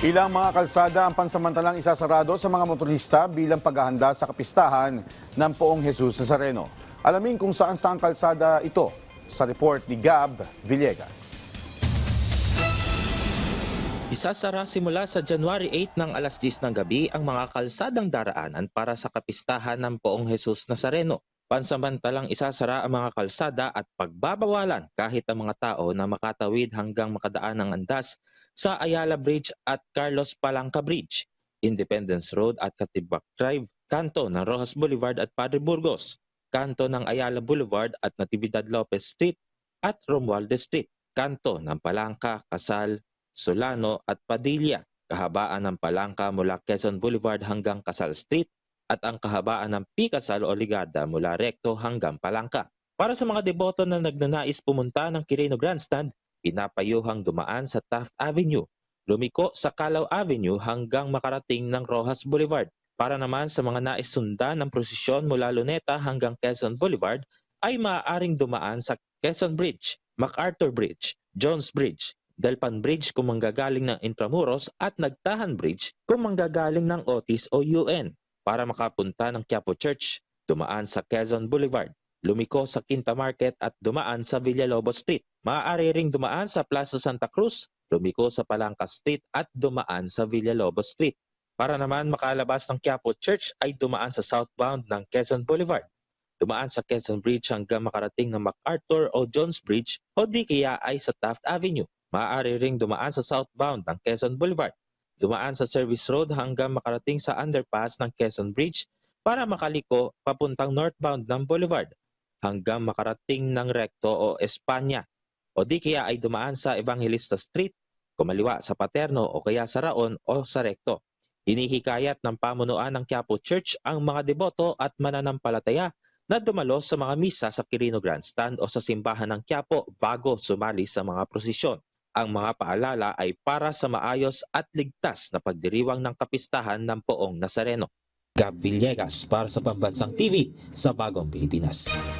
Ilang mga kalsada ang pansamantalang isasarado sa mga motorista bilang paghahanda sa kapistahan ng Poong Jesus Nazareno. Alamin kung saan kalsada ito sa report ni Gab Villegas. Isasara simula sa January 8 ng alas 10 ng gabi ang mga kalsadang daraanan para sa kapistahan ng Poong Jesus Nazareno. Pansamantalang isasara ang mga kalsada at pagbabawalan kahit ang mga tao na makatawid hanggang makadaan ng andas sa Ayala Bridge at Carlos Palanca Bridge, Independence Road at Catibak Drive, kanto ng Rojas Boulevard at Padre Burgos, kanto ng Ayala Boulevard at Natividad Lopez Street at Romualdez Street, kanto ng Palanca, Casal, Solano at Padilla, kahabaan ng Palanca mula Quezon Boulevard hanggang Casal Street at ang kahabaan ng P. Casal o Ligarda mula Recto hanggang Palanca. Para sa mga deboto na nagnanais pumunta ng Quirino Grandstand, pinapayuhang dumaan sa Taft Avenue, lumiko sa Calao Avenue hanggang makarating ng Rojas Boulevard. Para naman sa mga nais sundan ng prosesyon mula Luneta hanggang Quezon Boulevard, ay maaaring dumaan sa Quezon Bridge, MacArthur Bridge, Jones Bridge, Delpan Bridge kung manggagaling ng Intramuros at Nagtahan Bridge kung manggagaling ng Otis o UN. Para makapunta ng Quiapo Church, dumaan sa Quezon Boulevard, lumiko sa Quinta Market at dumaan sa Villalobos Street. Maaari ring dumaan sa Plaza Santa Cruz, lumiko sa Palanca Street at dumaan sa Villalobos Street. Para naman makalabas ng Quiapo Church ay dumaan sa southbound ng Quezon Boulevard, dumaan sa Quezon Bridge hanggang makarating ng MacArthur o Jones Bridge o di kaya ay sa Taft Avenue. Maaari ring dumaan sa southbound ng Quezon Boulevard, dumaan sa Service Road hanggang makarating sa underpass ng Quezon Bridge para makaliko papuntang northbound ng Boulevard hanggang makarating ng Recto o Espanya o di kaya ay dumaan sa Evangelista Street, kumaliwa sa Paterno o kaya sa Raon o sa Recto. Hinihikayat ng pamunuan ng Quiapo Church ang mga deboto at mananampalataya na dumalo sa mga misa sa Quirino Grandstand o sa simbahan ng Quiapo bago sumali sa mga prosesyon. Ang mga paalala ay para sa maayos at ligtas na pagdiriwang ng kapistahan ng Poong Nazareno. Gab Villegas para sa Pambansang TV sa Bagong Pilipinas.